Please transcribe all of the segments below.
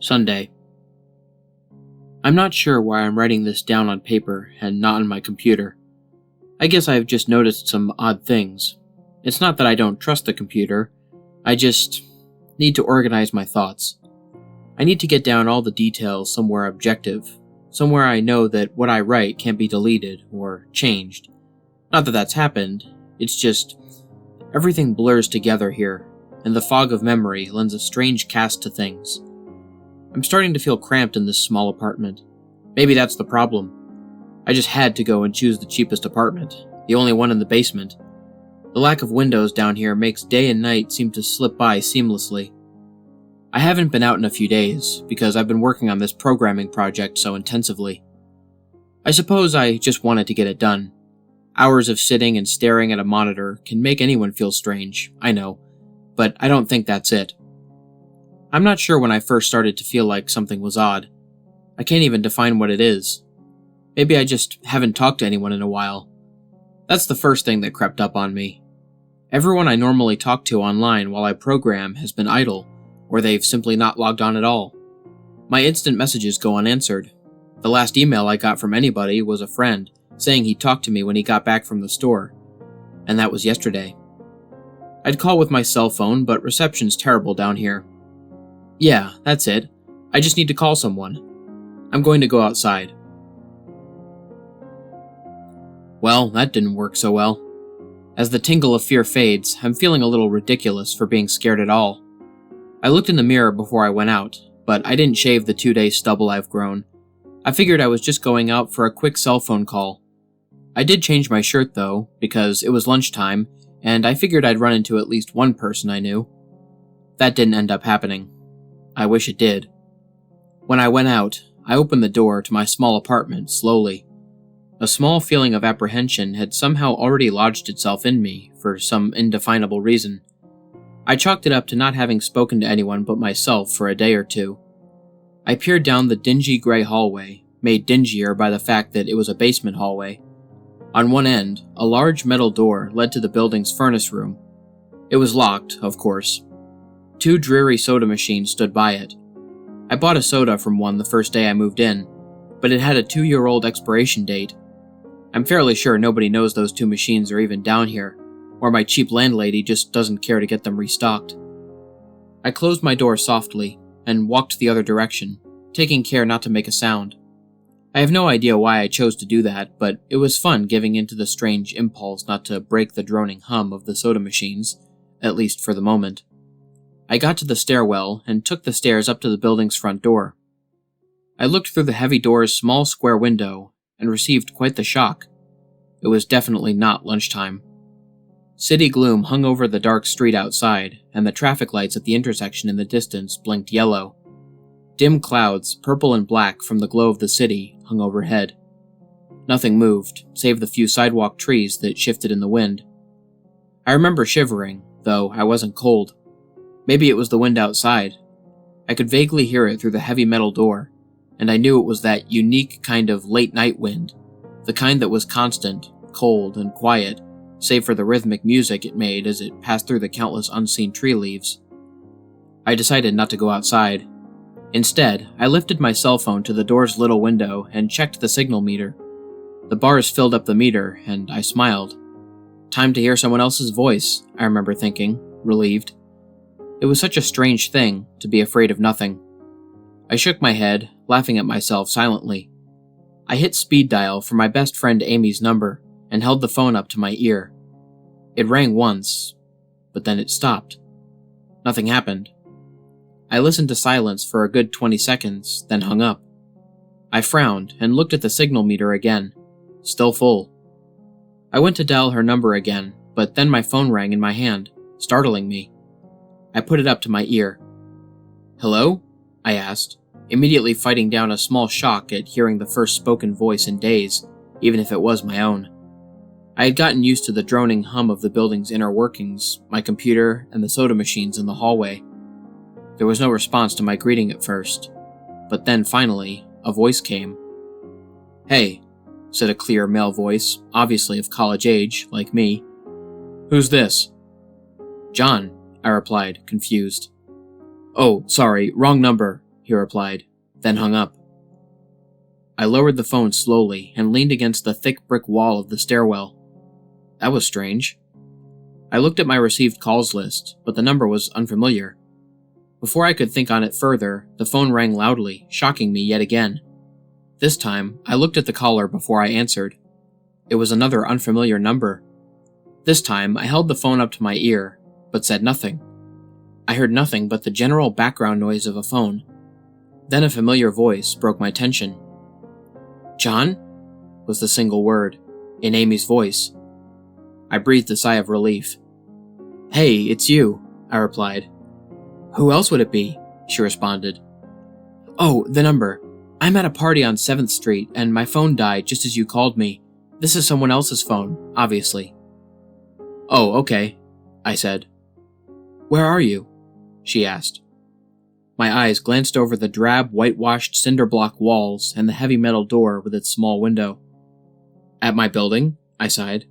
Sunday. I'm not sure why I'm writing this down on paper and not on my computer. I guess I've just noticed some odd things. It's not that I don't trust the computer, I just need to organize my thoughts. I need to get down all the details somewhere objective, somewhere I know that what I write can't be deleted or changed. Not that that's happened, it's just everything blurs together here, and the fog of memory lends a strange cast to things. I'm starting to feel cramped in this small apartment. Maybe that's the problem. I just had to go and choose the cheapest apartment, the only one in the basement. The lack of windows down here makes day and night seem to slip by seamlessly. I haven't been out in a few days, because I've been working on this programming project so intensively. I suppose I just wanted to get it done. Hours of sitting and staring at a monitor can make anyone feel strange, I know, but I don't think that's it. I'm not sure when I first started to feel like something was odd. I can't even define what it is. Maybe I just haven't talked to anyone in a while. That's the first thing that crept up on me. Everyone I normally talk to online while I program has been idle, or they've simply not logged on at all. My instant messages go unanswered. The last email I got from anybody was a friend saying he'd talk to me when he got back from the store, and that was yesterday. I'd call with my cell phone, but reception's terrible down here. Yeah, that's it. I just need to call someone. I'm going to go outside. Well, that didn't work so well. As the tingle of fear fades, I'm feeling a little ridiculous for being scared at all. I looked in the mirror before I went out, but I didn't shave the 2-day stubble I've grown. I figured I was just going out for a quick cell phone call. I did change my shirt though, because it was lunchtime, and I figured I'd run into at least one person I knew. That didn't end up happening. I wish it did. When I went out, I opened the door to my small apartment slowly. A small feeling of apprehension had somehow already lodged itself in me for some indefinable reason. I chalked it up to not having spoken to anyone but myself for a day or two. I peered down the dingy gray hallway, made dingier by the fact that it was a basement hallway. On one end, a large metal door led to the building's furnace room. It was locked, of course. 2 dreary soda machines stood by it. I bought a soda from one the first day I moved in, but it had a 2-year-old expiration date. I'm fairly sure nobody knows those 2 machines are even down here, or my cheap landlady just doesn't care to get them restocked. I closed my door softly and walked the other direction, taking care not to make a sound. I have no idea why I chose to do that, but it was fun giving into the strange impulse not to break the droning hum of the soda machines, at least for the moment. I got to the stairwell and took the stairs up to the building's front door. I looked through the heavy door's small square window and received quite the shock. It was definitely not lunchtime. City gloom hung over the dark street outside, and the traffic lights at the intersection in the distance blinked yellow. Dim clouds, purple and black from the glow of the city, hung overhead. Nothing moved, save the few sidewalk trees that shifted in the wind. I remember shivering, though I wasn't cold. Maybe it was the wind outside. I could vaguely hear it through the heavy metal door, and I knew it was that unique kind of late-night wind, the kind that was constant, cold, and quiet, save for the rhythmic music it made as it passed through the countless unseen tree leaves. I decided not to go outside. Instead, I lifted my cell phone to the door's little window and checked the signal meter. The bars filled up the meter, and I smiled. Time to hear someone else's voice, I remember thinking, relieved. It was such a strange thing to be afraid of nothing. I shook my head, laughing at myself silently. I hit speed dial for my best friend Amy's number and held the phone up to my ear. It rang once, but then it stopped. Nothing happened. I listened to silence for a good 20 seconds, then hung up. I frowned and looked at the signal meter again. Still full. I went to dial her number again, but then my phone rang in my hand, startling me. I put it up to my ear. "Hello?" I asked, immediately fighting down a small shock at hearing the first spoken voice in days, even if it was my own. I had gotten used to the droning hum of the building's inner workings, my computer, and the soda machines in the hallway. There was no response to my greeting at first, but then finally, a voice came. "Hey," said a clear male voice, obviously of college age, like me. "Who's this?" "John," I replied, confused. "Oh, sorry, wrong number. he replied, then hung up. I lowered the phone slowly and leaned against the thick brick wall of the stairwell. That was strange. I looked at my received calls list, but the number was unfamiliar. Before I could think on it further, the phone rang loudly, shocking me yet again. This time, I looked at the caller before I answered. It was another unfamiliar number. This time, I held the phone up to my ear, but said nothing. I heard nothing but the general background noise of a phone. Then a familiar voice broke my tension. "John?" was the single word, in Amy's voice. I breathed a sigh of relief. "Hey, it's you," I replied. "Who else would it be?" she responded. "Oh, the number. I'm at a party on 7th Street, and my phone died just as you called me. This is someone else's phone, obviously." "Oh, okay," I said. "Where are you?" she asked. My eyes glanced over the drab, whitewashed cinder block walls and the heavy metal door with its small window. "At my building," I sighed.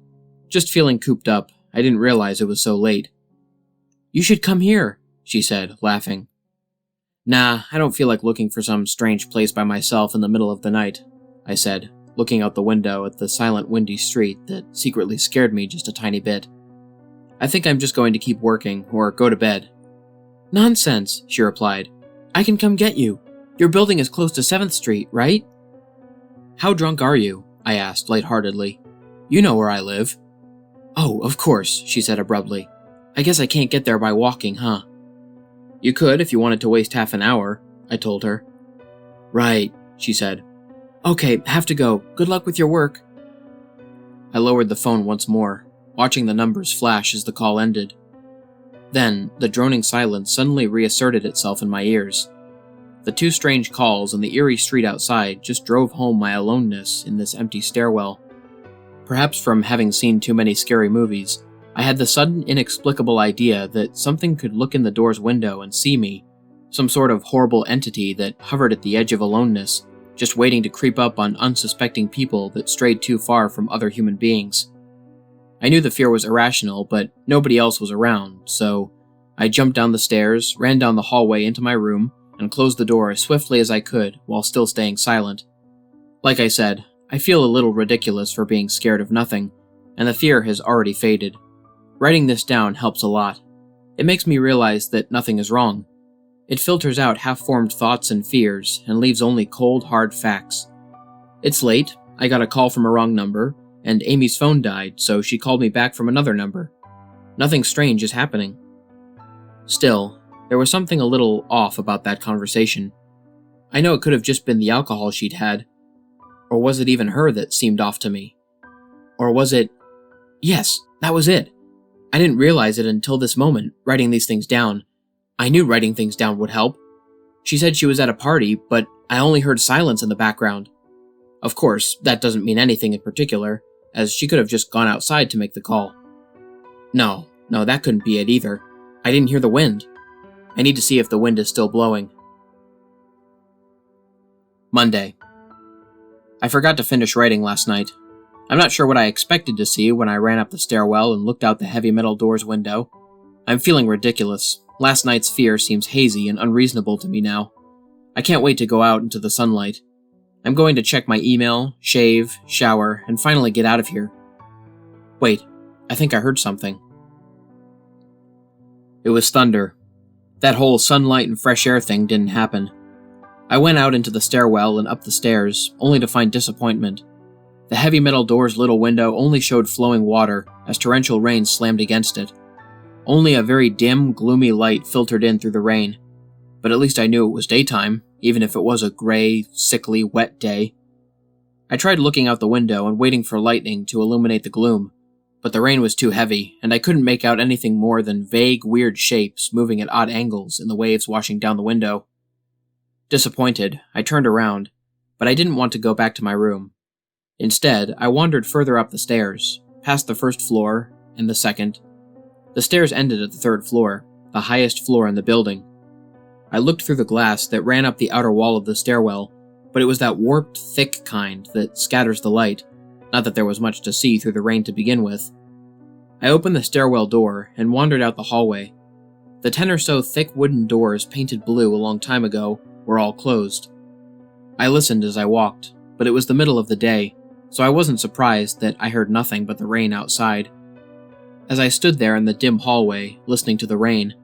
Just feeling cooped up, I didn't realize it was so late. "You should come here," she said, laughing. "Nah, I don't feel like looking for some strange place by myself in the middle of the night," I said, looking out the window at the silent, windy street that secretly scared me just a tiny bit. "I think I'm just going to keep working or go to bed." "Nonsense," she replied. "I can come get you. Your building is close to 7th Street, right?" "How drunk are you?" I asked lightheartedly. "You know where I live." "Oh, of course," she said abruptly. "I guess I can't get there by walking, huh?" "You could if you wanted to waste half an hour," I told her. "Right," she said. "Okay, have to go. Good luck with your work." I lowered the phone once more, watching the numbers flash as the call ended. Then, the droning silence suddenly reasserted itself in my ears. The two strange calls and the eerie street outside just drove home my aloneness in this empty stairwell. Perhaps from having seen too many scary movies, I had the sudden inexplicable idea that something could look in the door's window and see me, some sort of horrible entity that hovered at the edge of aloneness, just waiting to creep up on unsuspecting people that strayed too far from other human beings. I knew the fear was irrational, but nobody else was around, so I jumped down the stairs, ran down the hallway into my room, and closed the door as swiftly as I could while still staying silent. Like I said, I feel a little ridiculous for being scared of nothing, and the fear has already faded. Writing this down helps a lot. It makes me realize that nothing is wrong. It filters out half-formed thoughts and fears and leaves only cold, hard facts. It's late, I got a call from a wrong number, and Amy's phone died, so she called me back from another number. Nothing strange is happening. Still, there was something a little off about that conversation. I know it could have just been the alcohol she'd had. Or was it even her that seemed off to me? Or was it... Yes, that was it. I didn't realize it until this moment, writing these things down. I knew writing things down would help. She said she was at a party, but I only heard silence in the background. Of course, that doesn't mean anything in particular, as she could have just gone outside to make the call. No, that couldn't be it either. I didn't hear the wind. I need to see if the wind is still blowing. Monday. I forgot to finish writing last night. I'm not sure what I expected to see when I ran up the stairwell and looked out the heavy metal door's window. I'm feeling ridiculous. Last night's fear seems hazy and unreasonable to me now. I can't wait to go out into the sunlight. I'm going to check my email, shave, shower, and finally get out of here. Wait, I think I heard something. It was thunder. That whole sunlight and fresh air thing didn't happen. I went out into the stairwell and up the stairs, only to find disappointment. The heavy metal door's little window only showed flowing water as torrential rain slammed against it. Only a very dim, gloomy light filtered in through the rain. But at least I knew it was daytime, even if it was a gray, sickly, wet day. I tried looking out the window and waiting for lightning to illuminate the gloom, but the rain was too heavy, and I couldn't make out anything more than vague, weird shapes moving at odd angles in the waves washing down the window. Disappointed, I turned around, but I didn't want to go back to my room. Instead, I wandered further up the stairs, past the first floor, and the second. The stairs ended at the third floor, the highest floor in the building. I looked through the glass that ran up the outer wall of the stairwell, but it was that warped, thick kind that scatters the light, not that there was much to see through the rain to begin with. I opened the stairwell door and wandered out the hallway. The 10 or so thick wooden doors painted blue a long time ago were all closed. I listened as I walked, but it was the middle of the day, so I wasn't surprised that I heard nothing but the rain outside. As I stood there in the dim hallway, listening to the rain,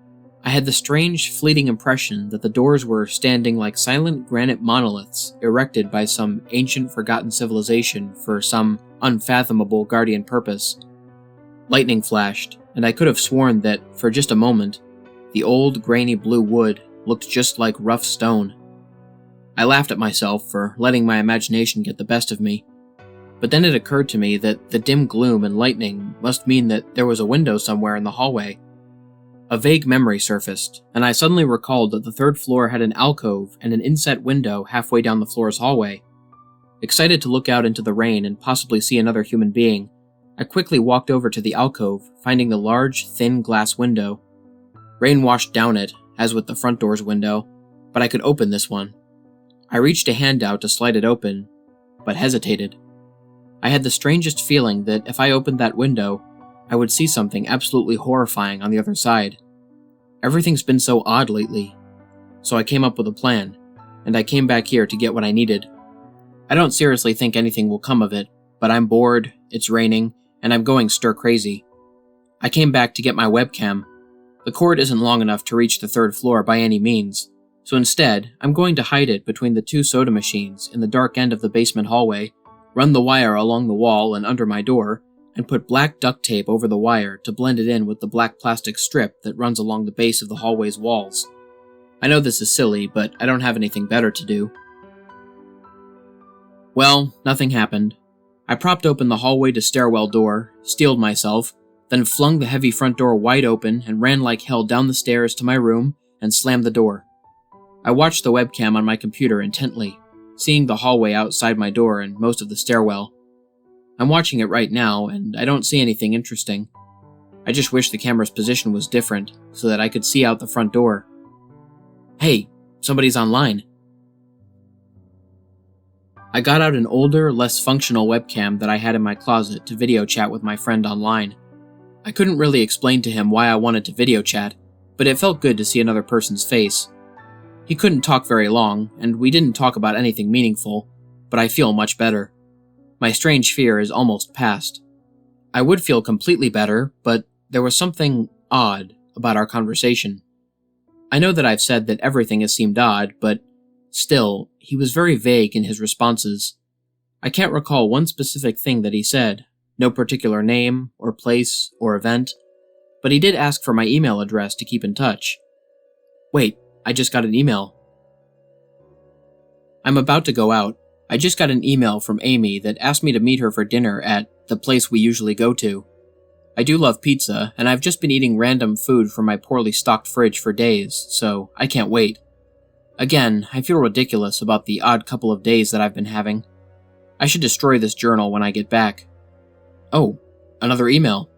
I had the strange, fleeting impression that the doors were standing like silent granite monoliths erected by some ancient, forgotten civilization for some unfathomable guardian purpose. Lightning flashed, and I could have sworn that, for just a moment, the old, grainy blue wood looked just like rough stone. I laughed at myself for letting my imagination get the best of me, but then it occurred to me that the dim gloom and lightning must mean that there was a window somewhere in the hallway. A vague memory surfaced, and I suddenly recalled that the third floor had an alcove and an inset window halfway down the floor's hallway. Excited to look out into the rain and possibly see another human being, I quickly walked over to the alcove, finding the large, thin glass window. Rain washed down it, as with the front door's window, but I could open this one. I reached a hand out to slide it open, but hesitated. I had the strangest feeling that if I opened that window, I would see something absolutely horrifying on the other side. Everything's been so odd lately, so I came up with a plan, and I came back here to get what I needed. I don't seriously think anything will come of it, but I'm bored, it's raining, and I'm going stir-crazy. I came back to get my webcam. The cord isn't long enough to reach the third floor by any means, so instead, I'm going to hide it between the two soda machines in the dark end of the basement hallway, run the wire along the wall and under my door, and put black duct tape over the wire to blend it in with the black plastic strip that runs along the base of the hallway's walls. I know this is silly, but I don't have anything better to do. Well, nothing happened. I propped open the hallway to stairwell door, steeled myself, then flung the heavy front door wide open and ran like hell down the stairs to my room and slammed the door. I watched the webcam on my computer intently, seeing the hallway outside my door and most of the stairwell. I'm watching it right now, and I don't see anything interesting. I just wish the camera's position was different, so that I could see out the front door. Hey, somebody's online. I got out an older, less functional webcam that I had in my closet to video chat with my friend online. I couldn't really explain to him why I wanted to video chat, but it felt good to see another person's face. He couldn't talk very long, and we didn't talk about anything meaningful, but I feel much better. My strange fear is almost past. I would feel completely better, but there was something odd about our conversation. I know that I've said that everything has seemed odd, but still, he was very vague in his responses. I can't recall one specific thing that he said, no particular name, or place, or event, but he did ask for my email address to keep in touch. Wait, I just got an email. I'm about to go out. I just got an email from Amy that asked me to meet her for dinner at the place we usually go to. I do love pizza, and I've just been eating random food from my poorly stocked fridge for days, so I can't wait. Again, I feel ridiculous about the odd couple of days that I've been having. I should destroy this journal when I get back. Oh, another email.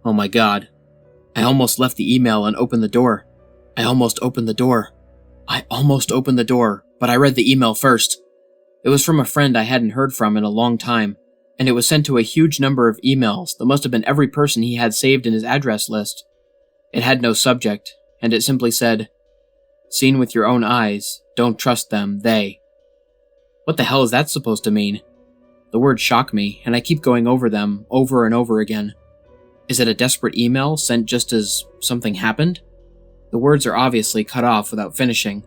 Oh my god. I almost left the email and opened the door. I almost opened the door, but I read the email first. It was from a friend I hadn't heard from in a long time, and it was sent to a huge number of emails that must have been every person he had saved in his address list. It had no subject, and it simply said, "Seen with your own eyes, don't trust them, they." What the hell is that supposed to mean? The words shock me, and I keep going over them over and over again. Is it a desperate email sent just as something happened? The words are obviously cut off without finishing.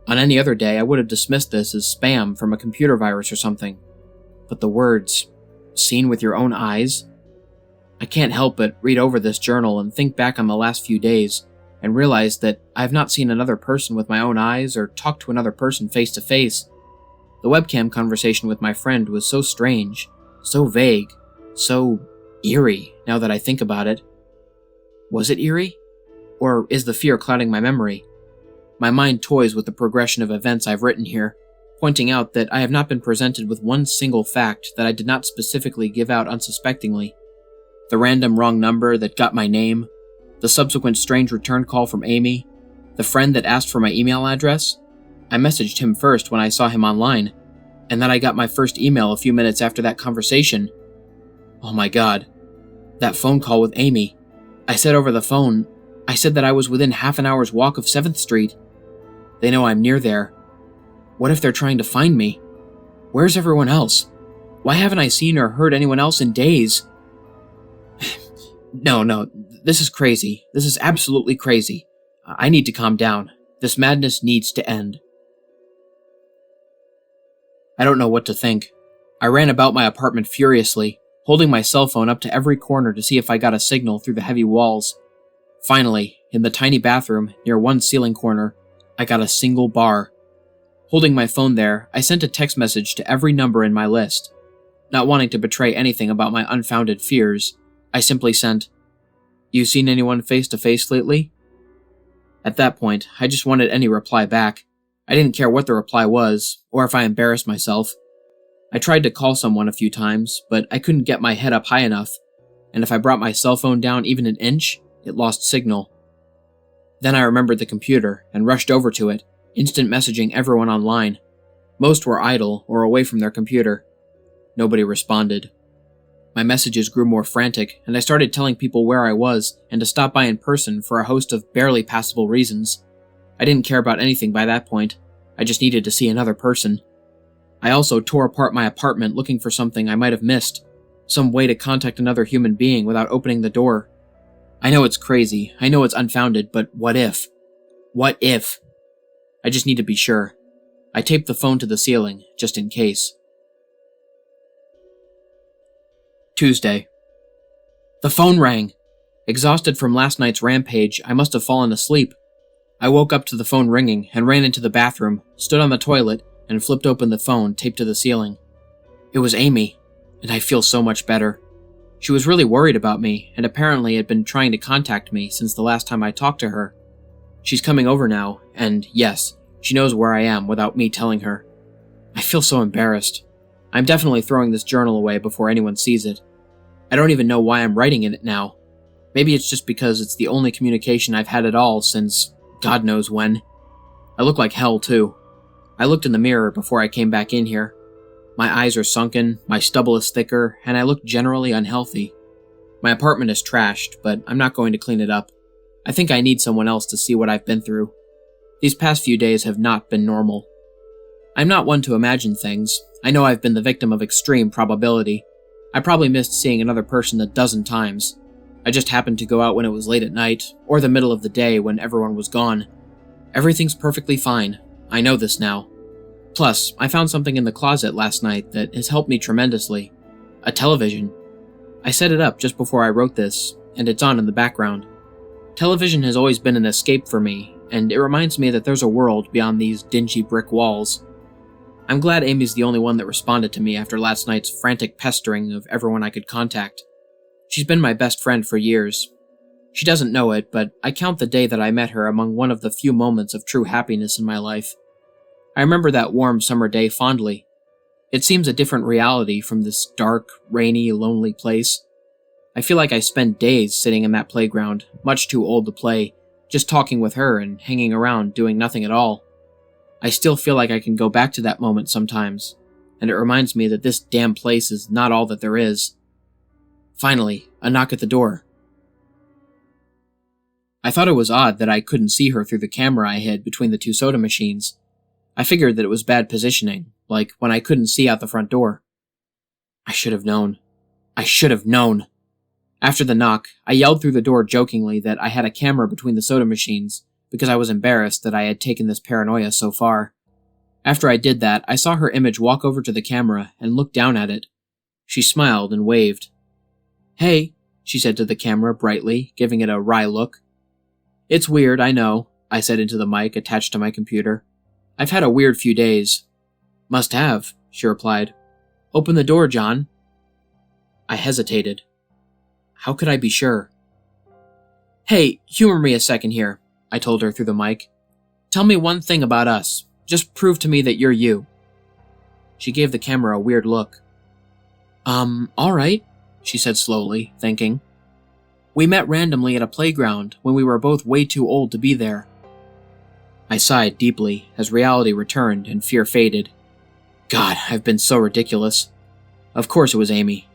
On any other day, I would have dismissed this as spam from a computer virus or something. But the words, "seen with your own eyes"? I can't help but read over this journal and think back on the last few days, and realize that I have not seen another person with my own eyes or talked to another person face to face. The webcam conversation with my friend was so strange, so vague, so eerie now that I think about it. Was it eerie? Or is the fear clouding my memory? My mind toys with the progression of events I've written here, pointing out that I have not been presented with one single fact that I did not specifically give out unsuspectingly. The random wrong number that got my name, the subsequent strange return call from Amy, the friend that asked for my email address. I messaged him first when I saw him online, and then I got my first email a few minutes after that conversation. Oh my god. That phone call with Amy. I said over the phone, I said that I was within half an hour's walk of 7th Street, They know I'm near there. What if they're trying to find me? Where's everyone else? Why haven't I seen or heard anyone else in days? No, this is crazy. This is absolutely crazy. I need to calm down. This madness needs to end. I don't know what to think. I ran about my apartment furiously, holding my cell phone up to every corner to see if I got a signal through the heavy walls. Finally, in the tiny bathroom near one ceiling corner, I got a single bar. Holding my phone there, I sent a text message to every number in my list. Not wanting to betray anything about my unfounded fears, I simply sent, "You seen anyone face to face lately?" At that point, I just wanted any reply back. I didn't care what the reply was, or if I embarrassed myself. I tried to call someone a few times, but I couldn't get my head up high enough, and if I brought my cell phone down even an inch, it lost signal. Then I remembered the computer and rushed over to it, instant messaging everyone online. Most were idle or away from their computer. Nobody responded. My messages grew more frantic, and I started telling people where I was and to stop by in person for a host of barely passable reasons. I didn't care about anything by that point. I just needed to see another person. I also tore apart my apartment looking for something I might have missed, some way to contact another human being without opening the door. I know it's crazy, I know it's unfounded, but what if? What if? I just need to be sure. I taped the phone to the ceiling, just in case. Tuesday. The phone rang. Exhausted from last night's rampage, I must have fallen asleep. I woke up to the phone ringing and ran into the bathroom, stood on the toilet, and flipped open the phone taped to the ceiling. It was Amy, and I feel so much better. She was really worried about me, and apparently had been trying to contact me since the last time I talked to her. She's coming over now, and yes, she knows where I am without me telling her. I feel so embarrassed. I'm definitely throwing this journal away before anyone sees it. I don't even know why I'm writing in it now. Maybe it's just because it's the only communication I've had at all since God knows when. I look like hell, too. I looked in the mirror before I came back in here. My eyes are sunken, my stubble is thicker, and I look generally unhealthy. My apartment is trashed, but I'm not going to clean it up. I think I need someone else to see what I've been through. These past few days have not been normal. I'm not one to imagine things. I know I've been the victim of extreme probability. I probably missed seeing another person a dozen times. I just happened to go out when it was late at night, or the middle of the day when everyone was gone. Everything's perfectly fine. I know this now. Plus, I found something in the closet last night that has helped me tremendously. A television. I set it up just before I wrote this, and it's on in the background. Television has always been an escape for me, and it reminds me that there's a world beyond these dingy brick walls. I'm glad Amy's the only one that responded to me after last night's frantic pestering of everyone I could contact. She's been my best friend for years. She doesn't know it, but I count the day that I met her among one of the few moments of true happiness in my life. I remember that warm summer day fondly. It seems a different reality from this dark, rainy, lonely place. I feel like I spent days sitting in that playground, much too old to play, just talking with her and hanging around doing nothing at all. I still feel like I can go back to that moment sometimes, and it reminds me that this damn place is not all that there is. Finally, a knock at the door. I thought it was odd that I couldn't see her through the camera I hid between the two soda machines. I figured that it was bad positioning, like when I couldn't see out the front door. I should have known. I should have known. After the knock, I yelled through the door jokingly that I had a camera between the soda machines, because I was embarrassed that I had taken this paranoia so far. After I did that, I saw her image walk over to the camera and look down at it. She smiled and waved. "Hey," she said to the camera brightly, giving it a wry look. "It's weird, I know," I said into the mic attached to my computer. "I've had a weird few days." "Must have," she replied. "Open the door, John." I hesitated. How could I be sure? "Hey, humor me a second here," I told her through the mic. "Tell me one thing about us. Just prove to me that you're you." She gave the camera a weird look. All right," she said slowly, thinking. "We met randomly at a playground when we were both way too old to be there." I sighed deeply as reality returned and fear faded. God, I've been so ridiculous. Of course it was Amy.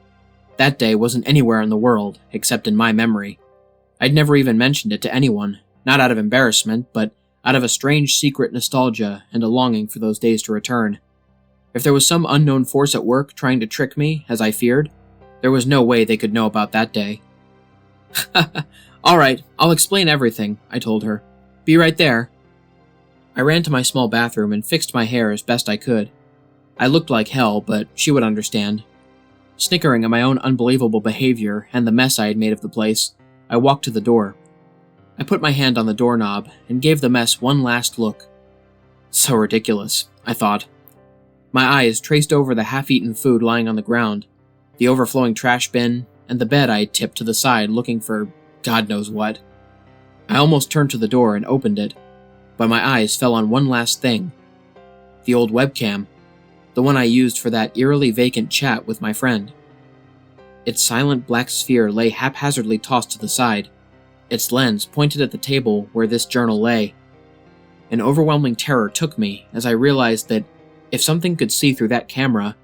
That day wasn't anywhere in the world, except in my memory. I'd never even mentioned it to anyone, not out of embarrassment, but out of a strange secret nostalgia and a longing for those days to return. If there was some unknown force at work trying to trick me, as I feared, there was no way they could know about that day. Alright, I'll explain everything, I told her. Be right there. I ran to my small bathroom and fixed my hair as best I could. I looked like hell, but she would understand. Snickering at my own unbelievable behavior and the mess I had made of the place, I walked to the door. I put my hand on the doorknob and gave the mess one last look. So ridiculous, I thought. My eyes traced over the half-eaten food lying on the ground, the overflowing trash bin, and the bed I had tipped to the side looking for God knows what. I almost turned to the door and opened it, but my eyes fell on one last thing. The old webcam, the one I used for that eerily vacant chat with my friend. Its silent black sphere lay haphazardly tossed to the side, its lens pointed at the table where this journal lay. An overwhelming terror took me as I realized that if something could see through that camera,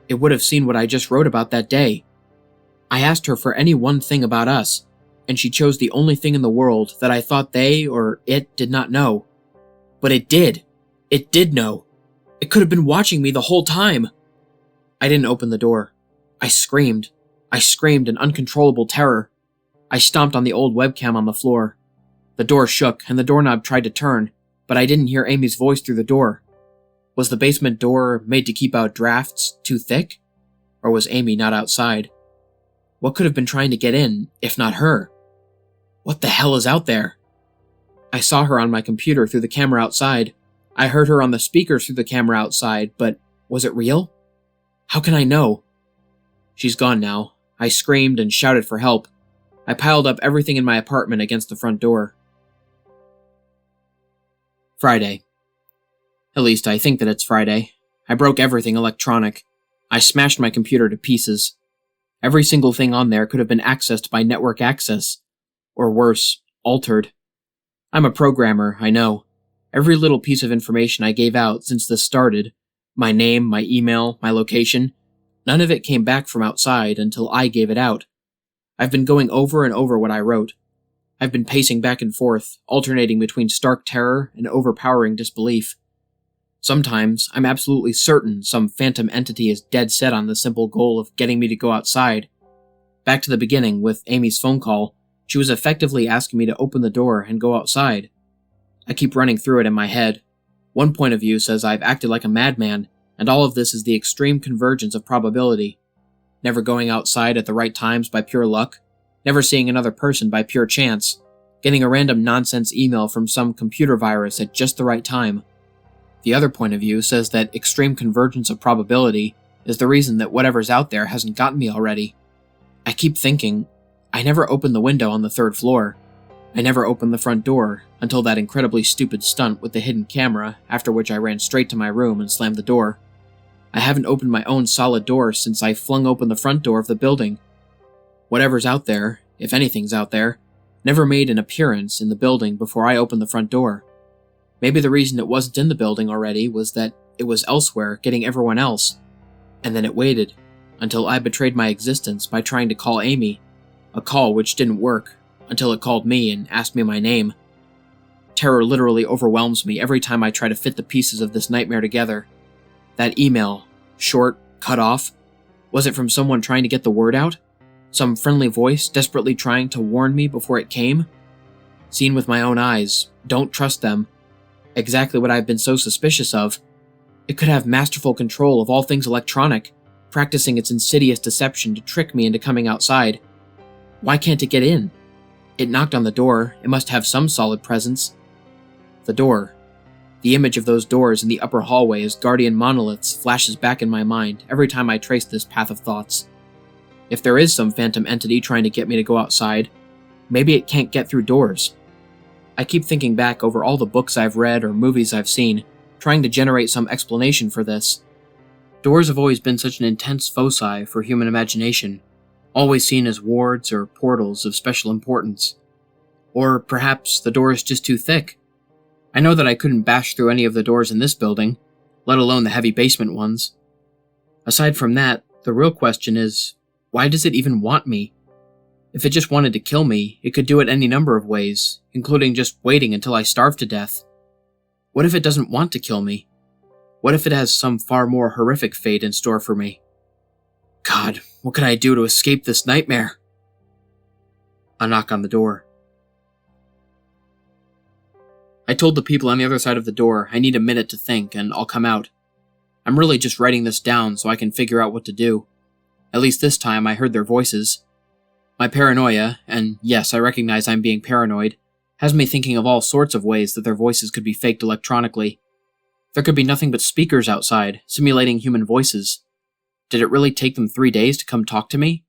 it would have seen what I just wrote about that day. I asked her for any one thing about us, and she chose the only thing in the world that I thought they or it did not know. But it did. It did know. It could have been watching me the whole time. I didn't open the door. I screamed. I screamed in uncontrollable terror. I stomped on the old webcam on the floor. The door shook and the doorknob tried to turn, but I didn't hear Amy's voice through the door. Was the basement door, made to keep out drafts, too thick? Or was Amy not outside? What could have been trying to get in, if not her? What the hell is out there? I saw her on my computer through the camera outside. I heard her on the speakers through the camera outside, but was it real? How can I know? She's gone now. I screamed and shouted for help. I piled up everything in my apartment against the front door. Friday. At least I think that it's Friday. I broke everything electronic. I smashed my computer to pieces. Every single thing on there could have been accessed by network access. Or worse, altered. I'm a programmer, I know. Every little piece of information I gave out since this started, my name, my email, my location, none of it came back from outside until I gave it out. I've been going over and over what I wrote. I've been pacing back and forth, alternating between stark terror and overpowering disbelief. Sometimes, I'm absolutely certain some phantom entity is dead set on the simple goal of getting me to go outside. Back to the beginning, with Amy's phone call, she was effectively asking me to open the door and go outside. I keep running through it in my head. One point of view says I've acted like a madman, and all of this is the extreme convergence of probability. Never going outside at the right times by pure luck, never seeing another person by pure chance, getting a random nonsense email from some computer virus at just the right time. The other point of view says that extreme convergence of probability is the reason that whatever's out there hasn't gotten me already. I keep thinking, I never opened the window on the 3rd floor. I never opened the front door until that incredibly stupid stunt with the hidden camera, after which I ran straight to my room and slammed the door. I haven't opened my own solid door since I flung open the front door of the building. Whatever's out there, if anything's out there, never made an appearance in the building before I opened the front door. Maybe the reason it wasn't in the building already was that it was elsewhere getting everyone else, and then it waited until I betrayed my existence by trying to call Amy, a call which didn't work, until it called me and asked me my name. Terror literally overwhelms me every time I try to fit the pieces of this nightmare together. That email, short, cut off, was it from someone trying to get the word out? Some friendly voice desperately trying to warn me before it came? Seen with my own eyes, don't trust them. Exactly what I've been so suspicious of. It could have masterful control of all things electronic, practicing its insidious deception to trick me into coming outside. Why can't it get in? It knocked on the door. It must have some solid presence. The door. The image of those doors in the upper hallway as guardian monoliths flashes back in my mind every time I trace this path of thoughts. If there is some phantom entity trying to get me to go outside, maybe it can't get through doors. I keep thinking back over all the books I've read or movies I've seen, trying to generate some explanation for this. Doors have always been such an intense foci for human imagination, always seen as wards or portals of special importance. Or perhaps the door is just too thick. I know that I couldn't bash through any of the doors in this building, let alone the heavy basement ones. Aside from that, the real question is, why does it even want me? If it just wanted to kill me, it could do it any number of ways, including just waiting until I starved to death. What if it doesn't want to kill me? What if it has some far more horrific fate in store for me? God, what can I do to escape this nightmare? A knock on the door. I told the people on the other side of the door I need a minute to think and I'll come out. I'm really just writing this down so I can figure out what to do. At least this time I heard their voices. My paranoia, and yes, I recognize I'm being paranoid, has me thinking of all sorts of ways that their voices could be faked electronically. There could be nothing but speakers outside, simulating human voices. Did it really take them 3 days to come talk to me?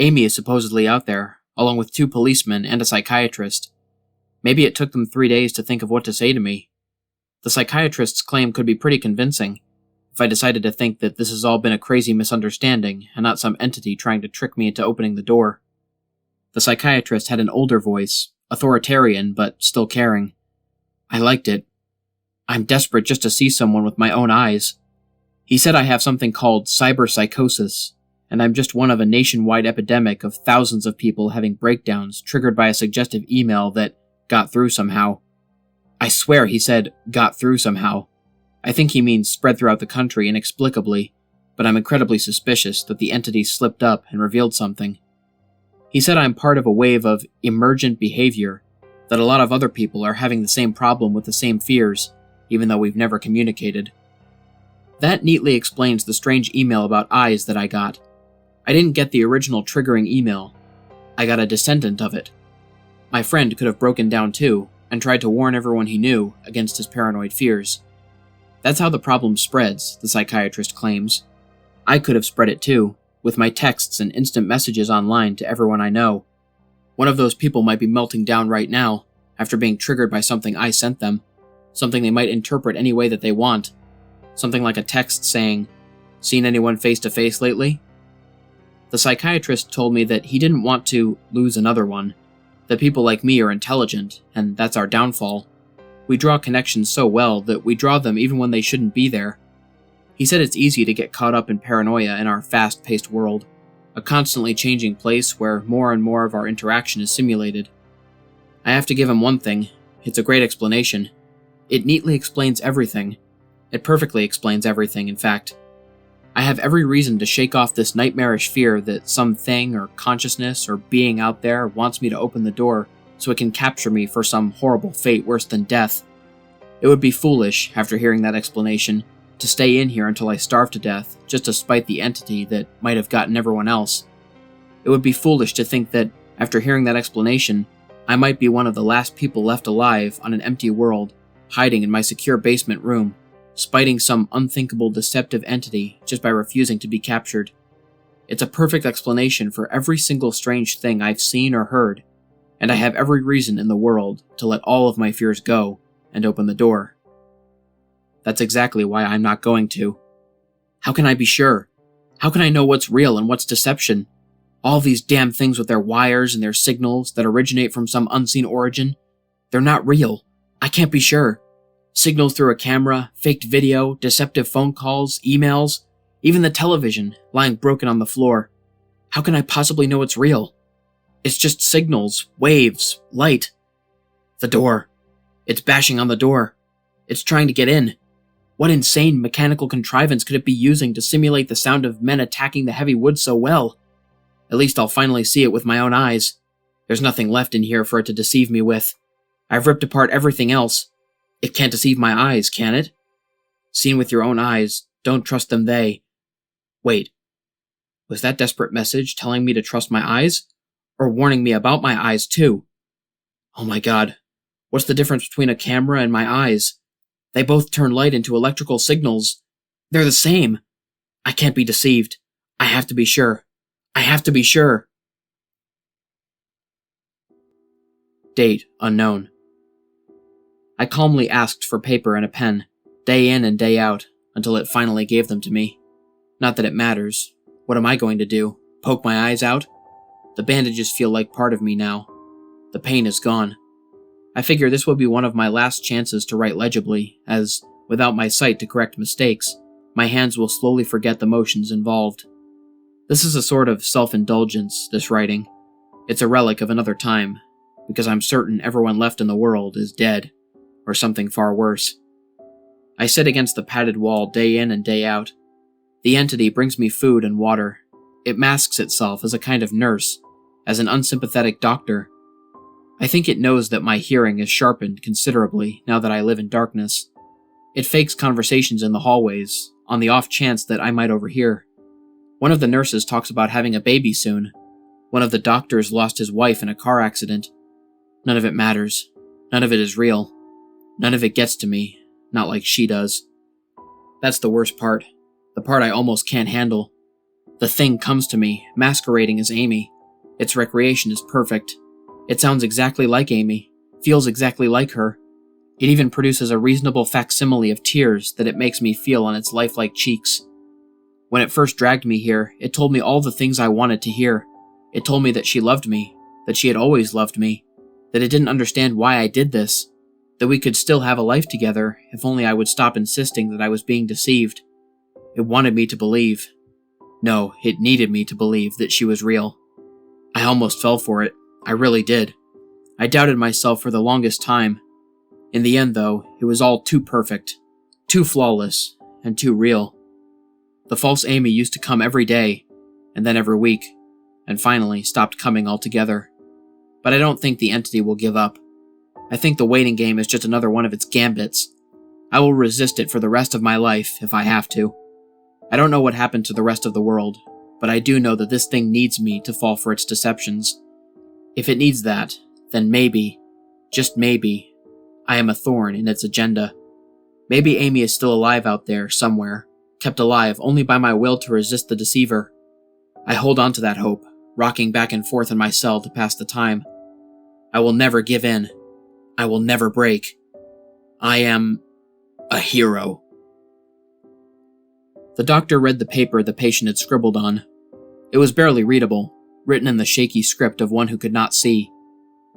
Amy is supposedly out there, along with 2 policemen and a psychiatrist. Maybe it took them 3 days to think of what to say to me. The psychiatrist's claim could be pretty convincing, if I decided to think that this has all been a crazy misunderstanding and not some entity trying to trick me into opening the door. The psychiatrist had an older voice, authoritarian but still caring. I liked it. I'm desperate just to see someone with my own eyes. He said I have something called Psychosis, and I'm just one of a nationwide epidemic of thousands of people having breakdowns triggered by a suggestive email that got through somehow. I swear he said got through somehow. I think he means spread throughout the country inexplicably, but I'm incredibly suspicious that the entity slipped up and revealed something. He said I'm part of a wave of emergent behavior, that a lot of other people are having the same problem with the same fears, even though we've never communicated. That neatly explains the strange email about eyes that I got. I didn't get the original triggering email. I got a descendant of it. My friend could have broken down too, and tried to warn everyone he knew against his paranoid fears. That's how the problem spreads, the psychiatrist claims. I could have spread it too, with my texts and instant messages online to everyone I know. One of those people might be melting down right now, after being triggered by something I sent them, something they might interpret any way that they want. Something like a text saying, "Seen anyone face to face lately?" The psychiatrist told me that he didn't want to lose another one, that people like me are intelligent, and that's our downfall. We draw connections so well that we draw them even when they shouldn't be there. He said it's easy to get caught up in paranoia in our fast-paced world, a constantly changing place where more and more of our interaction is simulated. I have to give him one thing. It's a great explanation. It neatly explains everything. It perfectly explains everything, in fact. I have every reason to shake off this nightmarish fear that some thing or consciousness or being out there wants me to open the door so it can capture me for some horrible fate worse than death. It would be foolish, after hearing that explanation, to stay in here until I starve to death just to spite the entity that might have gotten everyone else. It would be foolish to think that, after hearing that explanation, I might be one of the last people left alive on an empty world, hiding in my secure basement room, spiting some unthinkable deceptive entity just by refusing to be captured. It's a perfect explanation for every single strange thing I've seen or heard, and I have every reason in the world to let all of my fears go and open the door. That's exactly why I'm not going to. How can I be sure? How can I know what's real and what's deception? All these damn things with their wires and their signals that originate from some unseen origin, they're not real. I can't be sure. Signals through a camera, faked video, deceptive phone calls, emails, even the television lying broken on the floor. How can I possibly know it's real? It's just signals, waves, light. The door. It's bashing on the door. It's trying to get in. What insane mechanical contrivance could it be using to simulate the sound of men attacking the heavy wood so well? At least I'll finally see it with my own eyes. There's nothing left in here for it to deceive me with. I've ripped apart everything else. It can't deceive my eyes, can it? Seen with your own eyes, don't trust them Wait. Was that desperate message telling me to trust my eyes? Or warning me about my eyes too? Oh my god. What's the difference between a camera and my eyes? They both turn light into electrical signals. They're the same. I can't be deceived. I have to be sure. I have to be sure. Date unknown. I calmly asked for paper and a pen, day in and day out, until it finally gave them to me. Not that it matters. What am I going to do? Poke my eyes out? The bandages feel like part of me now. The pain is gone. I figure this will be one of my last chances to write legibly, as, without my sight to correct mistakes, my hands will slowly forget the motions involved. This is a sort of self-indulgence, this writing. It's a relic of another time, because I'm certain everyone left in the world is dead. or something far worse. I sit against the padded wall day in and day out. The entity brings me food and water. It masks itself as a kind of nurse, as an unsympathetic doctor. I think it knows that my hearing is sharpened considerably now that I live in darkness. It fakes conversations in the hallways, on the off chance that I might overhear. One of the nurses talks about having a baby soon. One of the doctors lost his wife in a car accident. None of it matters. None of it is real. None of it gets to me, not like she does. That's the worst part. The part I almost can't handle. The thing comes to me, masquerading as Amy. Its recreation is perfect. It sounds exactly like Amy, feels exactly like her. It even produces a reasonable facsimile of tears that it makes me feel on its lifelike cheeks. When it first dragged me here, it told me all the things I wanted to hear. It told me that she loved me, that she had always loved me, that it didn't understand why I did this, that we could still have a life together if only I would stop insisting that I was being deceived. It wanted me to believe. No, it needed me to believe that she was real. I almost fell for it. I really did. I doubted myself for the longest time. In the end, though, it was all too perfect, too flawless, and too real. The false Amy used to come every day, and then every week, and finally stopped coming altogether. But I don't think the entity will give up. I think the waiting game is just another one of its gambits. I will resist it for the rest of my life if I have to. I don't know what happened to the rest of the world, but I do know that this thing needs me to fall for its deceptions. If it needs that, then maybe, just maybe, I am a thorn in its agenda. Maybe Amy is still alive out there, somewhere, kept alive only by my will to resist the deceiver. I hold on to that hope, rocking back and forth in my cell to pass the time. I will never give in. I will never break. I am a hero. The doctor read the paper the patient had scribbled on. It was barely readable, written in the shaky script of one who could not see.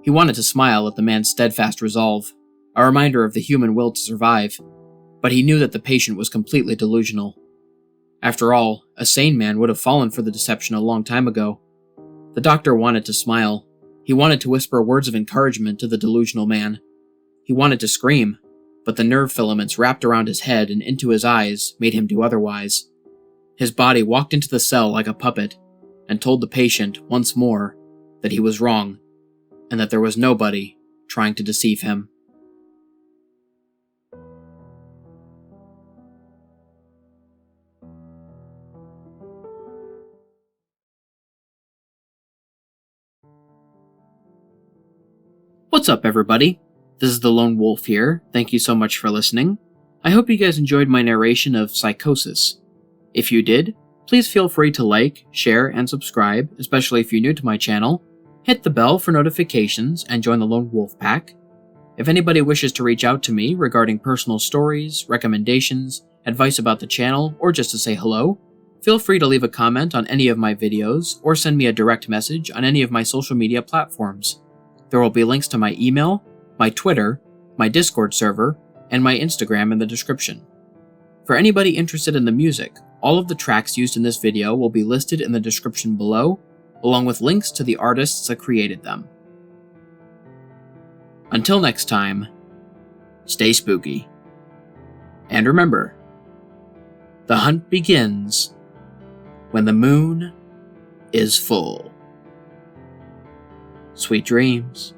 He wanted to smile at the man's steadfast resolve, a reminder of the human will to survive, but he knew that the patient was completely delusional. After all, a sane man would have fallen for the deception a long time ago. The doctor wanted to smile. He wanted to whisper words of encouragement to the delusional man. He wanted to scream, but the nerve filaments wrapped around his head and into his eyes made him do otherwise. His body walked into the cell like a puppet, and told the patient once more that he was wrong, and that there was nobody trying to deceive him. What's up, everybody? This is the Lone Wolf here. Thank you so much for listening. I hope you guys enjoyed my narration of Psychosis. If you did, please feel free to like, share, and subscribe, especially if you're new to my channel. Hit the bell for notifications and join the Lone Wolf Pack. If anybody wishes to reach out to me regarding personal stories, recommendations, advice about the channel, or just to say hello, feel free to leave a comment on any of my videos or send me a direct message on any of my social media platforms. There will be links to my email, my Twitter, my Discord server, and my Instagram in the description. For anybody interested in the music, all of the tracks used in this video will be listed in the description below, along with links to the artists that created them. Until next time, stay spooky. And remember, the hunt begins when the moon is full. Sweet dreams.